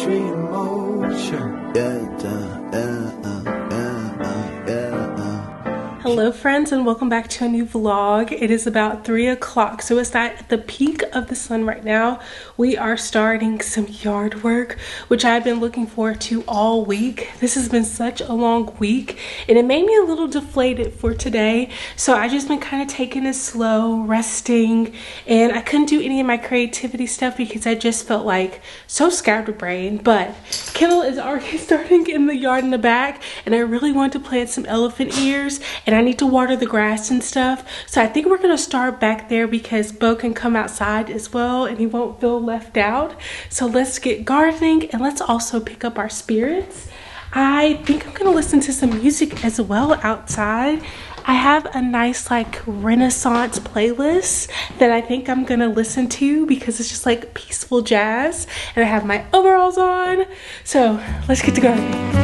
poetry in motion. Hello friends, and welcome back to a new vlog. It is about 3 o'clock, so it's at the peak of the sun right now. We are starting some yard work, which I've been looking forward to all week. This has been such a long week and it made me a little deflated for today, so I just been kind of taking it slow, resting, and I couldn't do any of my creativity stuff because I just felt like so scatterbrained. But Kendall is already starting in the yard in the back, and I really want to plant some elephant ears, and I need to water the grass and stuff. So I think we're gonna start back there because Bo can come outside as well and he won't feel left out. So let's get gardening, and let's also pick up our spirits. I think I'm gonna listen to some music as well outside. I have a nice like Renaissance playlist that I think I'm gonna listen to because it's just like peaceful jazz, and I have my overalls on. So let's get to gardening.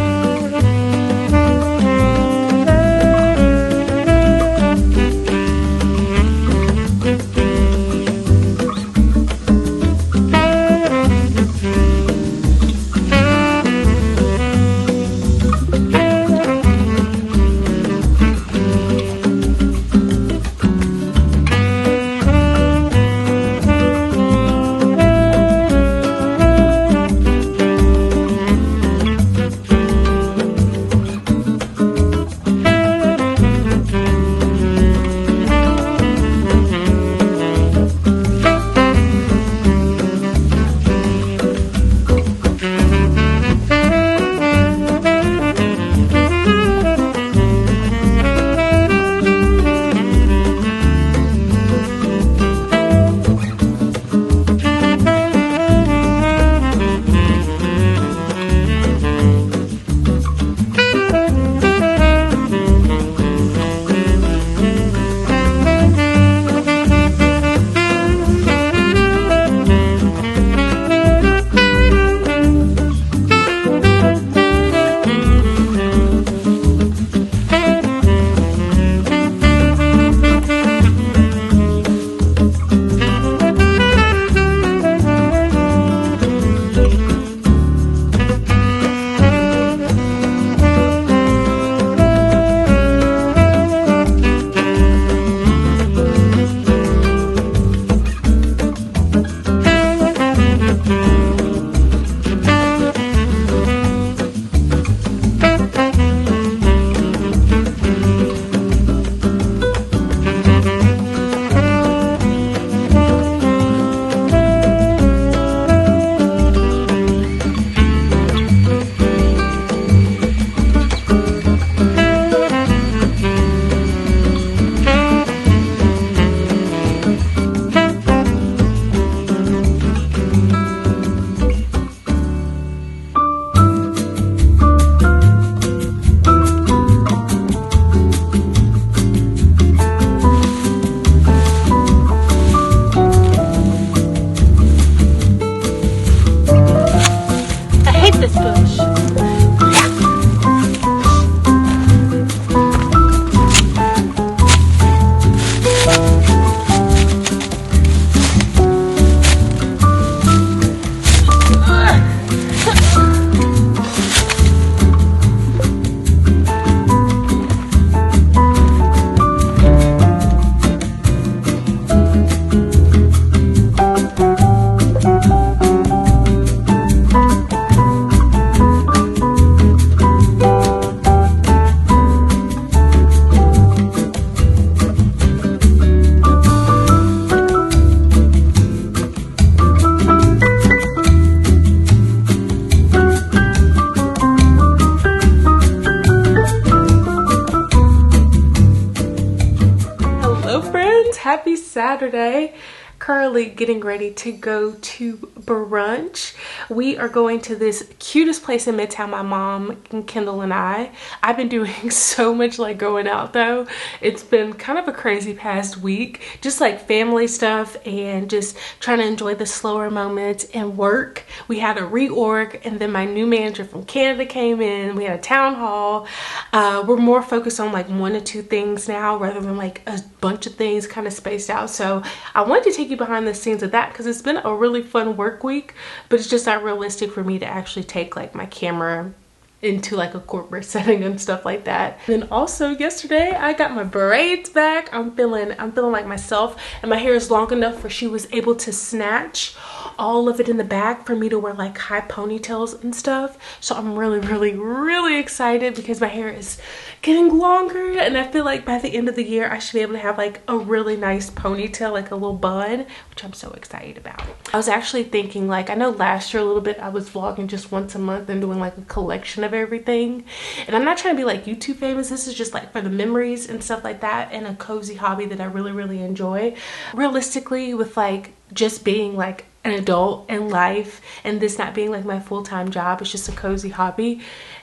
Happy Saturday. Currently getting ready to go to brunch. We are going to this cutest place in Midtown, my mom and Kendall and I. I've been doing so much like going out though. It's been kind of a crazy past week, just like family stuff and just trying to enjoy the slower moments and work. We had a reorg, and then my new manager from Canada came in. We had a town hall. We're more focused on like 1 or 2 things now rather than like a bunch of things kind of spaced out. So I wanted to take you behind the scenes of that because it's been a really fun work week, but it's just I not realistic for me to actually take like my camera into like a corporate setting and stuff like that. Then also yesterday I got my braids back. I'm feeling like myself, and my hair is long enough where she was able to snatch all of it in the back for me to wear like high ponytails and stuff. So I'm really excited because my hair is getting longer, and I feel like by the end of the year I should be able to have like a really nice ponytail, like a little bun, which I'm so excited about. I was actually thinking, like, I know last year a little bit I was vlogging just once a month and doing like a collection of everything, and I'm not trying to be like YouTube famous. This is just like for the memories and stuff like that, and a cozy hobby that I really enjoy. Realistically, with like just being like an adult in life and this not being like my full-time job, it's just a cozy hobby.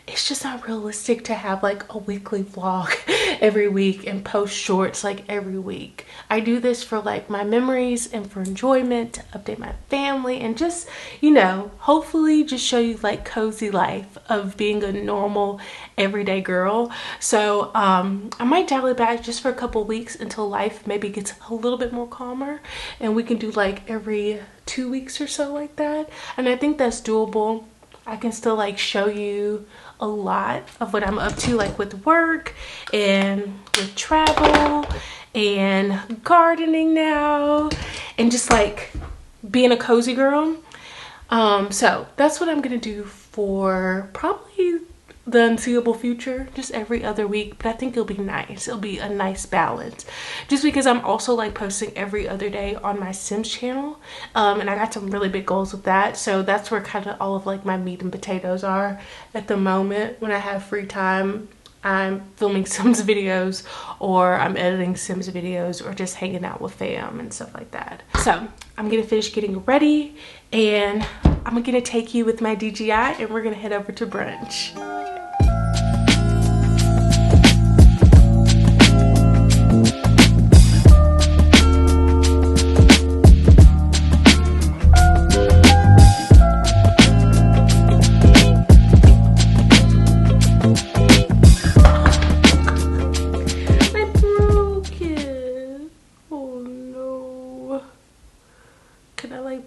It's just not realistic to have like a weekly vlog every week and post shorts like every week. I do this for like my memories and for enjoyment, to update my family, and just, you know, hopefully just show you like cozy life of being a normal everyday girl. So I might dial it back just for a couple weeks until life maybe gets a little bit more calmer, and we can do like every 2 weeks or so like that. And I think that's doable. I can still like show you a lot of what I'm up to, like with work and with travel and gardening now, and just like being a cozy girl. So that's what I'm gonna do for probably the unseeable future, just every other week. But I think it'll be nice. It'll be a nice balance, just because I'm also like posting every other day on my Sims channel, and I got some really big goals with that. So that's where kind of all of like my meat and potatoes are at the moment. When I have free time, I'm filming Sims videos, or I'm editing Sims videos, or just hanging out with fam and stuff like that. So I'm gonna finish getting ready, and I'm gonna take you with my DJI, and we're gonna head over to brunch.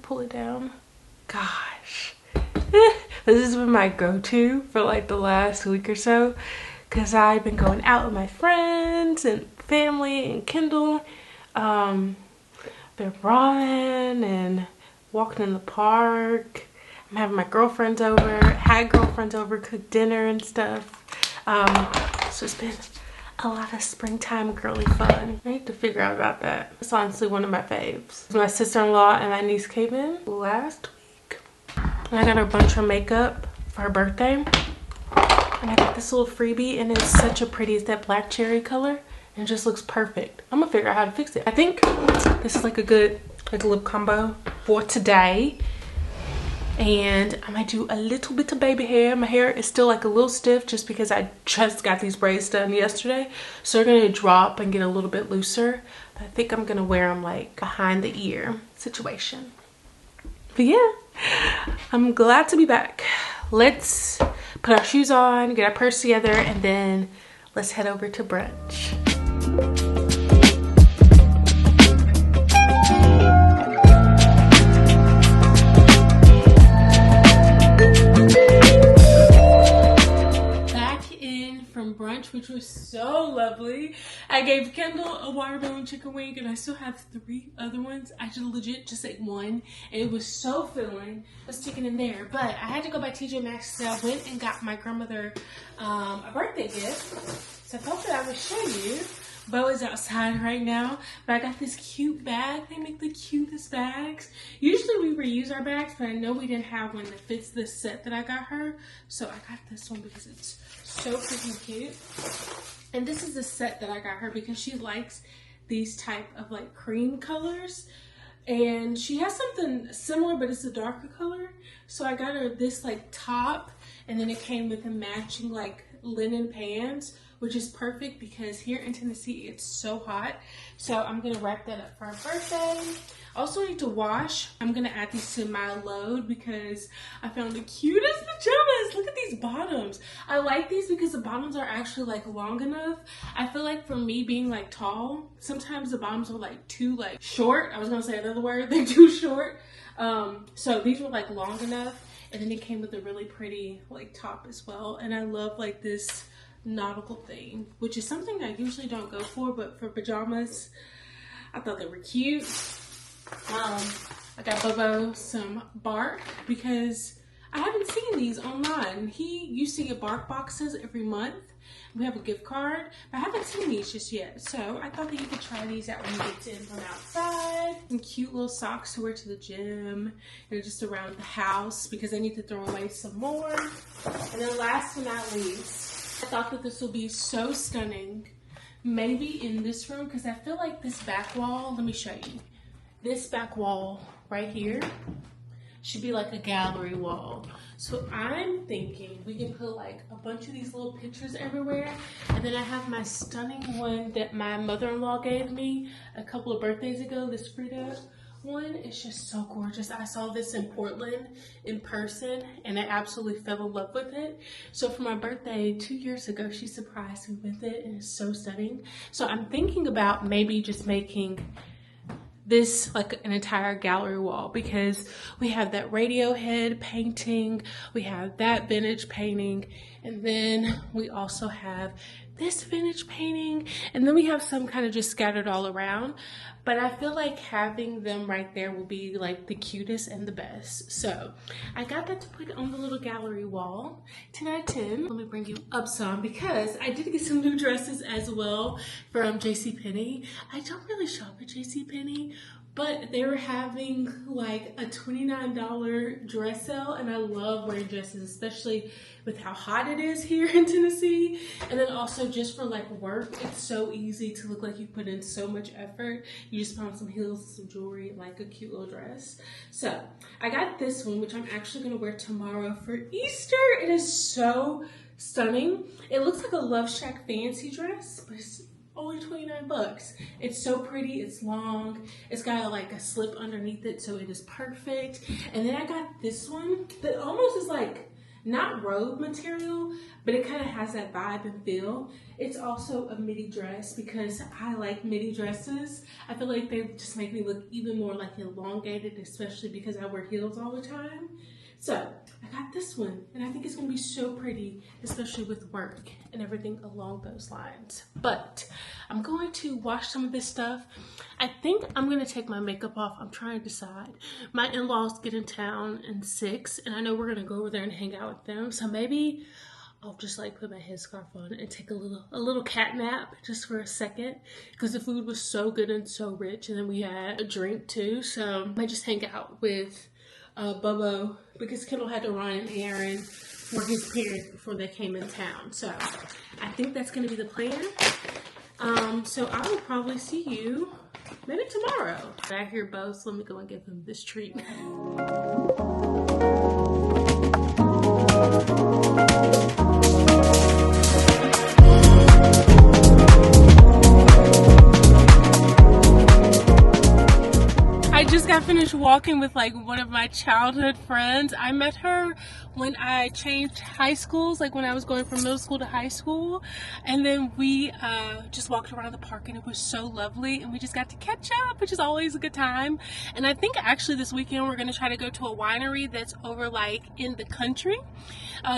Pull it down. Gosh. This has been my go-to for like the last week or so, because I've been going out with my friends and family and Kendall. Been ramen and walking in the park. I'm having my girlfriends over, had girlfriends over, cooked dinner and stuff. So it's been a lot of springtime girly fun. I need to figure out about that. It's honestly one of my faves. My sister-in-law and my niece came in last week, and I got her a bunch of makeup for her birthday, and I got this little freebie, and it's such a pretty, it's that black cherry color, and it just looks perfect. I'm gonna figure out how to fix it. I think this is like a good like lip combo for today. And I might do a little bit of baby hair. My hair is still like a little stiff just because I just got these braids done yesterday. So they're gonna drop and get a little bit looser. But I think I'm gonna wear them like behind the ear situation. But yeah, I'm glad to be back. Let's put our shoes on, get our purse together, and then let's head over to brunch. Brunch, which was so lovely. I gave Kendall a watermelon chicken wing, and I still have 3 other ones. I just legit just ate one, and it was so filling. Let's stick it in there. But I had to go by TJ Maxx, so I went and got my grandmother a birthday gift. So I thought that I would show you. Bo is outside right now, but I got this cute bag. They make the cutest bags. Usually we reuse our bags, but I know we didn't have one that fits the set that I got her. So I got this one because it's so freaking cute. And this is the set that I got her because she likes these type of like cream colors. And she has something similar, but it's a darker color. So I got her this like top, and then it came with a matching like linen pants, which is perfect because here in Tennessee it's so hot. So I'm gonna wrap that up for her birthday. Also need to wash. I'm gonna add these to my load because I found the cutest pajamas. Look at these bottoms. I like these because the bottoms are actually like long enough. I feel like for me being like tall, sometimes the bottoms are like too like short. I was gonna say another word, they're too short. So these were like long enough. And then it came with a really pretty like top as well. And I love like this nautical thing, which is something I usually don't go for, but for pajamas, I thought they were cute. I got Bobo some bark because I haven't seen these online. He used to get bark boxes every month. We have a gift card, but I haven't seen these just yet. So I thought that you could try these out when you get in from outside. Some cute little socks to wear to the gym and just around the house because I need to throw away some more. And then last but not least, I thought that this would be so stunning. Maybe in this room, because I feel like this back wall, let me show you. This back wall right here should be like a gallery wall. So I'm thinking we can put like a bunch of these little pictures everywhere. And then I have my stunning one that my mother-in-law gave me a couple of birthdays ago, this Frida one. It's just so gorgeous. I saw this in Portland in person and I absolutely fell in love with it. So for my birthday 2 years ago, she surprised me with it and it's so stunning. So I'm thinking about maybe just making this like an entire gallery wall because we have that Radiohead painting, we have that vintage painting, and then we also have this vintage painting, and then we have some kind of just scattered all around. But I feel like having them right there will be like the cutest and the best. So I got that to put on the little gallery wall. 10 out of 10. Let me bring you up some because I did get some new dresses as well from JCPenney. I don't really shop at JCPenney, but they were having like a $29 dress sale, and I love wearing dresses, especially with how hot it is here in Tennessee. And then also just for like work, it's so easy to look like you put in so much effort. You just put on some heels, some jewelry, like a cute little dress. So I got this one, which I'm actually gonna wear tomorrow for Easter. It is so stunning. It looks like a Love Shack fancy dress, but it's only 29 bucks. It's so pretty, it's long, it's got like a slip underneath it, so it is perfect. And then I got this one that almost is like not robe material, but it kind of has that vibe and feel. It's also a midi dress because I like midi dresses. I feel like they just make me look even more like elongated, especially because I wear heels all the time. So I got this one and I think it's gonna be so pretty, especially with work and everything along those lines. But I'm going to wash some of this stuff. I think I'm gonna take my makeup off. I'm trying to decide. My in-laws get in town in 6 and I know we're gonna go over there and hang out with them. So maybe I'll just like put my headscarf on and take a little cat nap just for a second because the food was so good and so rich, and then we had a drink too. So I might just hang out with Bobo because Kendall had to run an errand for his parents before they came in town. So I think that's going to be the plan. So I will probably see you maybe tomorrow. I hear Bo, so let me go and give him this treat. I just got finished walking with like one of my childhood friends. I met her when I changed high schools, like when I was going from middle school to high school, and then we just walked around the park and it was so lovely, and we just got to catch up, which is always a good time. And I think actually this weekend we're going to try to go to a winery that's over like in the country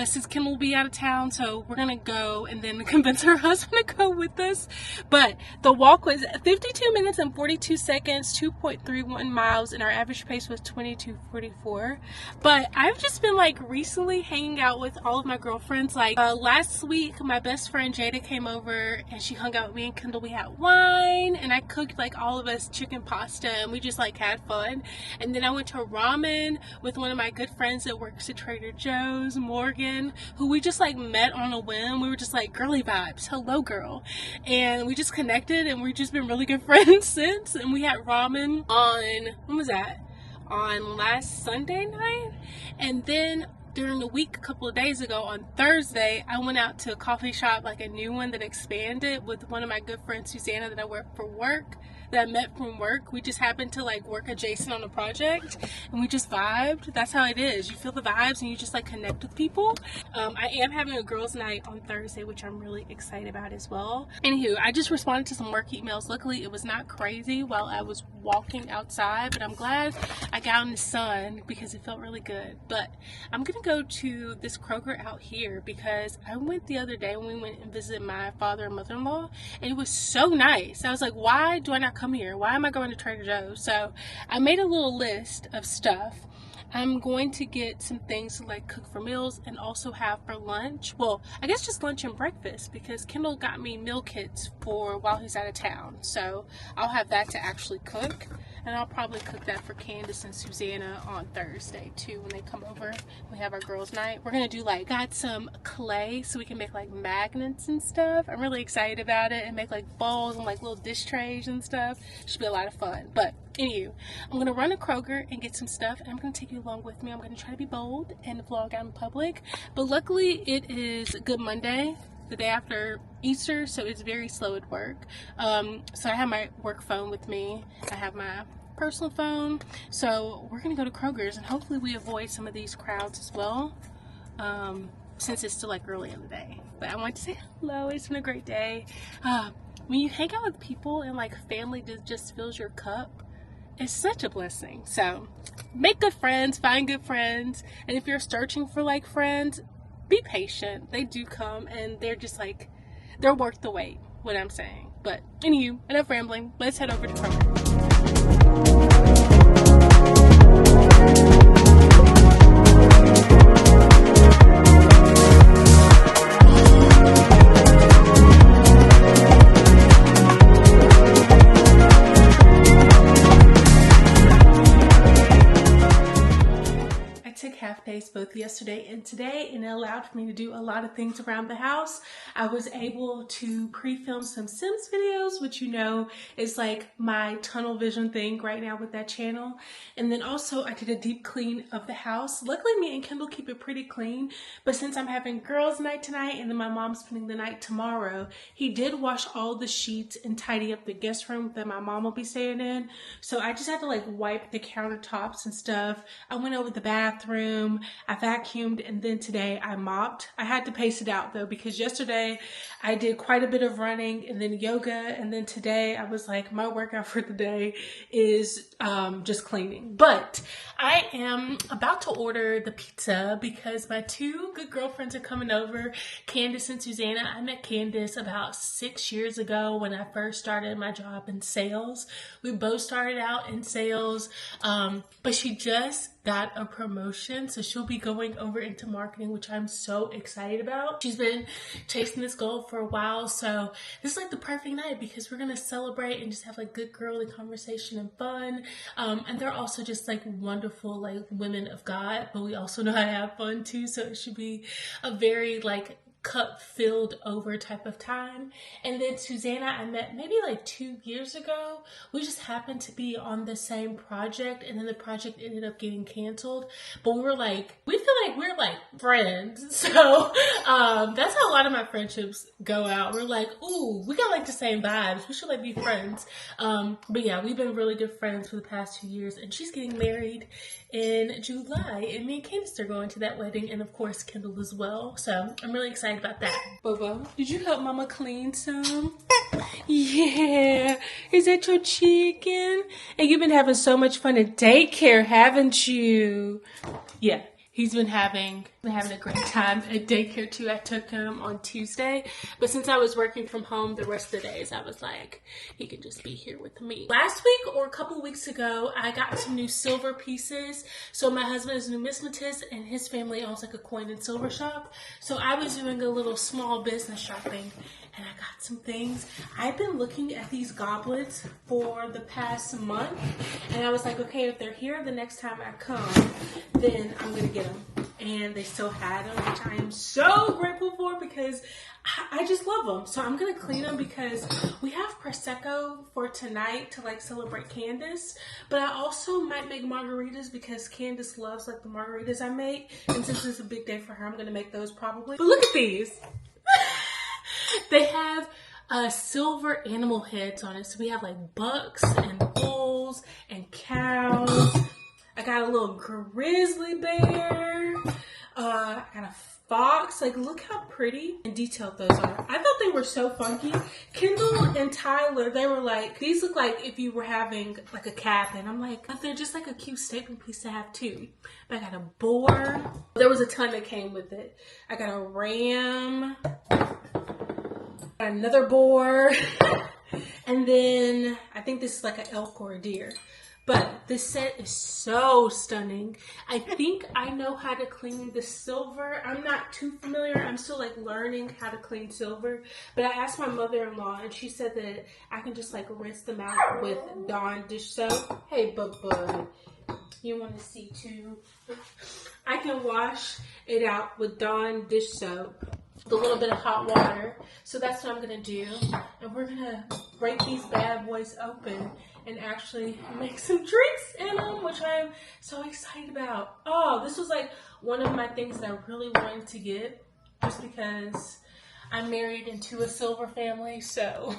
since Kim will be out of town, so we're gonna go and then convince her husband to go with us. But the walk was 52 minutes and 42 seconds, 2.31 miles, and our average pace was 22:44. But I've just been like recently hanging out with all of my girlfriends. Like last week my best friend Jada came over and she hung out with me and Kendall. We had wine and I cooked like all of us chicken pasta and we just like had fun. And then I went to ramen with one of my good friends that works at Trader Joe's, Morgan, who we just like met on a whim. We were just like girly vibes, hello girl, and we just connected and we've just been really good friends since. And we had ramen on, when was that? On last Sunday night. And then during the week, a couple of days ago on Thursday, I went out to a coffee shop, like a new one that expanded, with one of my good friends Susanna that I work for work. that I met from work. We just happened to like work adjacent on a project and we just vibed. That's how it is. You feel the vibes and you just like connect with people. I am having a girls' night on Thursday, which I'm really excited about as well. Anywho, I just responded to some work emails. Luckily, it was not crazy while I was walking outside, but I'm glad I got out in the sun because it felt really good. But I'm gonna go to this Kroger out here because I went the other day when we went and visited my father and mother-in-law, and it was so nice. I was like, why do I not come here? Why am I going to Trader Joe's? So I made a little list of stuff. I'm going to get some things to like cook for meals and also have for lunch. Well, I guess just lunch and breakfast because Kendall got me meal kits for while he's out of town. So I'll have that to actually cook. And I'll probably cook that for Candace and Susanna on Thursday too when they come over. We have our girls' night. We're gonna do like, got some clay so we can make like magnets and stuff. I'm really excited about it, and make like bowls and like little dish trays and stuff. Should be a lot of fun. But anywho, I'm gonna run to Kroger and get some stuff, and I'm gonna take you along with me. I'm gonna try to be bold and vlog out in public. But luckily it is Good Monday, the day after Easter, so it's very slow at work. So I have my work phone with me. I have my personal phone. So we're gonna go to Kroger's and hopefully we avoid some of these crowds as well, since it's still like early in the day. But I wanted to say hello. It's been a great day. When you hang out with people and like family just fills your cup, it's such a blessing. So make good friends, find good friends, and if you're searching for like friends, be patient. They do come and they're just like, they're worth the wait, what I'm saying. But anywho, enough rambling. Let's head over to Kroger. Half days both yesterday and today, and it allowed for me to do a lot of things around the house. I was able to pre-film some Sims videos, which you know is like my tunnel vision thing right now with that channel. And then also I did a deep clean of the house. Luckily me and Kendall keep it pretty clean, but since I'm having girls' night tonight and then my mom's spending the night tomorrow, he did wash all the sheets and tidy up the guest room that my mom will be staying in. So I just had to like wipe the countertops and stuff. I went over the bathroom, I vacuumed, and then today I mopped. I had to pace it out though because yesterday I did quite a bit of running and then yoga, and then today I was like, my workout for the day is just cleaning. But I am about to order the pizza because my two good girlfriends are coming over, Candace and Susanna. I met Candace about 6 years ago when I first started my job in sales. We both started out in sales, but she just got a promotion, so she'll be going over into marketing, which I'm so excited about. She's been chasing this goal for a while, so this is like the perfect night because we're gonna celebrate and just have like good girly conversation and fun. And they're also just like wonderful like women of God, but we also know how to have fun too, so it should be a very like cup filled over type of time. And then Susanna I met maybe like 2 years ago. We just happened to be on the same project, and then the project ended up getting canceled, but we feel like we're like friends. So that's how a lot of my friendships go out. We're like, ooh, we got like the same vibes, we should like be friends. But yeah, we've been really good friends for the past 2 years, and she's getting married in July, and me and Candace are going to that wedding, and of course Kendall as well. So I'm really excited about that. Bobo, did you help mama clean some? Yeah. Is that your chicken? And you've been having so much fun at daycare, haven't you? Yeah. He's been having a great time at daycare too. I took him on Tuesday, but since I was working from home the rest of the days, I was like, he could just be here with me. Last week or a couple of weeks ago, I got some new silver pieces. So my husband is a numismatist and his family owns like a coin and silver shop. So I was doing a little small business shopping, and I got some things. I've been looking at these goblets for the past month, and I was like, okay, if they're here the next time I come, then I'm gonna get them. And they still had them, which I am so grateful for because I just love them. So I'm gonna clean them because we have Prosecco for tonight to like celebrate Candace, but I also might make margaritas because Candace loves like the margaritas I make, and since it's a big day for her, I'm gonna make those probably. But look at these. They have silver animal heads on it. So we have like bucks and bulls and cows. I got a little grizzly bear. I got a fox. Like, look how pretty and detailed those are. I thought they were so funky. Kendall and Tyler, they were like, these look like if you were having like a cabin. I'm like, they're just like a cute statement piece to have too. But I got a boar. There was a ton that came with it. I got a ram. Another boar. And then I think this is like an elk or a deer. But this set is so stunning. I think I know how to clean the silver. I'm not too familiar. I'm still like learning how to clean silver. But I asked my mother-in-law and she said that I can just like rinse them out with Dawn dish soap. Hey, bud, you want to see too? I can wash it out with Dawn dish soap with a little bit of hot water. So that's what I'm going to do. And we're going to break these bad boys open and actually make some drinks in them, which I'm so excited about. Oh, this was like one of my things that I really wanted to get just because I'm married into a silver family. So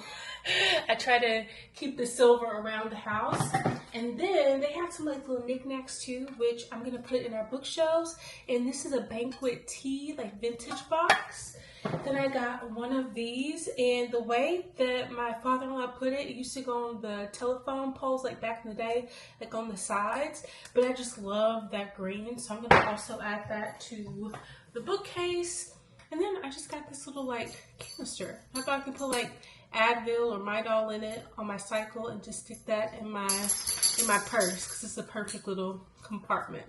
I try to keep the silver around the house. And then they have some like little knickknacks too, which I'm going to put in our bookshelves. And this is a banquet tea, like vintage box. Then I got one of these, and the way that my father-in-law put it, it used to go on the telephone poles like back in the day, like on the sides, but I just love that green, so I'm going to also add that to the bookcase. And then I just got this little like canister. I thought I could put like Advil or Midol in it on my cycle and just stick that in my purse because it's a perfect little compartment.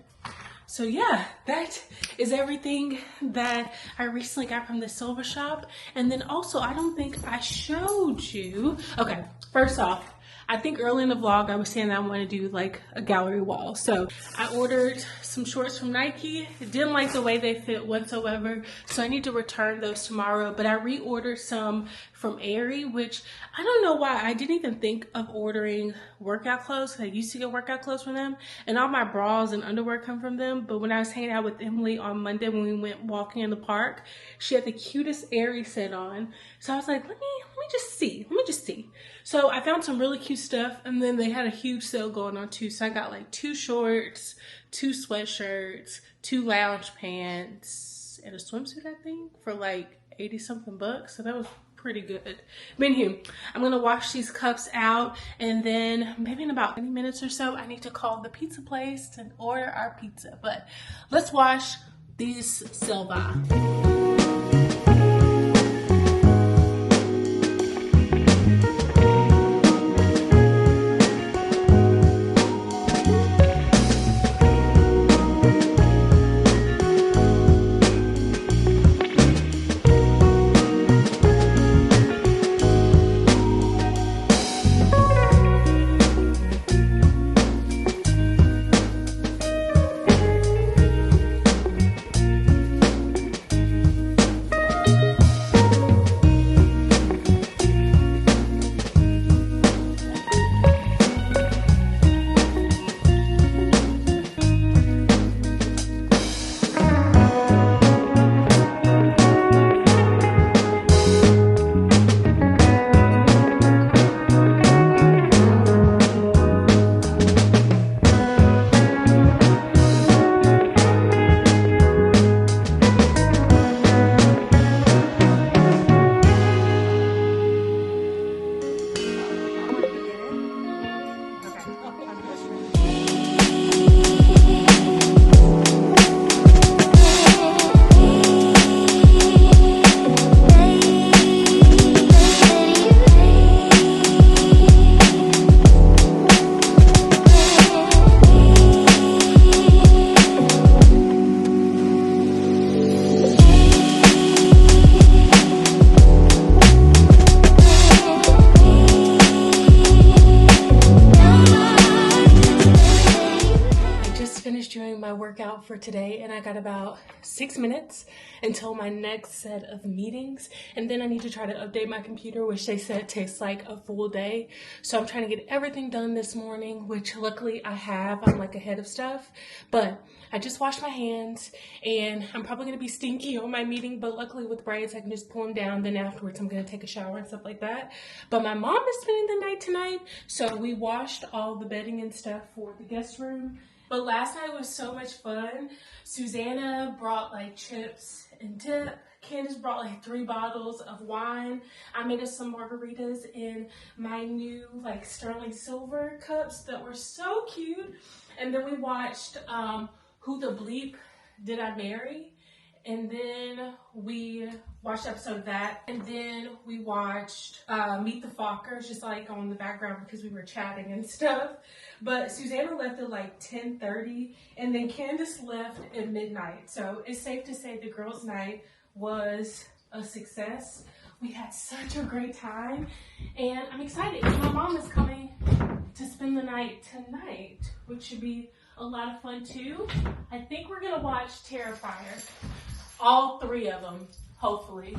So yeah, that is everything that I recently got from the silver shop. And then also, I don't think I showed you. Okay, first off, I think early in the vlog, I was saying that I want to do like a gallery wall. So I ordered some shorts from Nike. Didn't like the way they fit whatsoever. So I need to return those tomorrow. But I reordered some from Aerie, which I don't know why I didn't even think of ordering workout clothes. I used to get workout clothes from them. And all my bras and underwear come from them. But when I was hanging out with Emily on Monday when we went walking in the park, she had the cutest Aerie set on. So I was like, let me just see. So I found some really cute stuff, and then they had a huge sale going on too. So I got like 2 shorts, 2 sweatshirts, 2 lounge pants, and a swimsuit, I think, for like 80 something bucks. So that was pretty good. But anywho, I'm gonna wash these cups out, and then maybe in about 20 minutes or so, I need to call the pizza place to order our pizza. But let's wash these silver. vlog for today, and I got about 6 minutes until my next set of meetings, and then I need to try to update my computer, which they said takes like a full day. So I'm trying to get everything done this morning, which luckily I have. I'm like ahead of stuff, but I just washed my hands, and I'm probably gonna be stinky on my meeting, but luckily with braids I can just pull them down. Then afterwards I'm gonna take a shower and stuff like that. But my mom is spending the night tonight, so we washed all the bedding and stuff for the guest room. But last night was so much fun. Susanna brought like chips and dip. Candace brought like 3 bottles of wine. I made us some margaritas in my new like sterling silver cups that were so cute. And then we watched Who the Bleep Did I Marry? And then we watched an episode of that. And then we watched Meet the Fockers, just like on the background because we were chatting and stuff. But Susanna left at like 10:30, and then Candace left at midnight. So it's safe to say the girls' night was a success. We had such a great time, and I'm excited. My mom is coming to spend the night tonight, which should be a lot of fun too. I think we're gonna watch Terrifier. All 3 of them, hopefully.